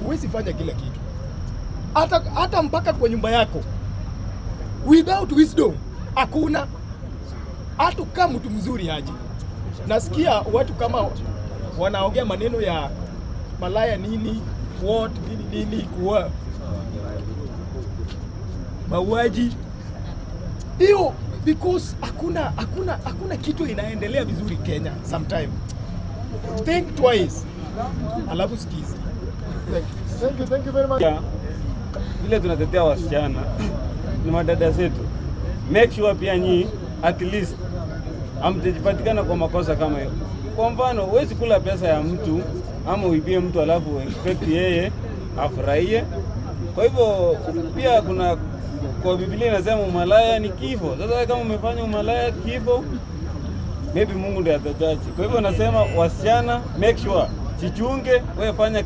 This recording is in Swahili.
huwezi fanya kila kitu, hata mpaka kwa nyumba yako. Without wisdom hakuna. Hata kama mtu mzuri aje. Nasikia watu kama wanaongea maneno ya malaya nini, what nini kuwa mauaji hiyo, because hakuna kitu inaendelea vizuri Kenya. Sometime think twice, alafu sikizi. Thank you very much. Vile tunatetea wasichana ni madada zetu, make sure pia nyinyi at least amtejipatikana kwa makosa kama hiyo. Kwa mfano, huwezi kula pesa ya mtu ama uibie mtu alafu expect yeye afurahie. Kwa hivyo pia kwa Biblia inasema umalaya ni kifo. Sasa kama umefanya umalaya kifo, maybe Mungu ndiye atajaji. Kwa hivyo nasema wasichana, make sure jichunge, wewe fanya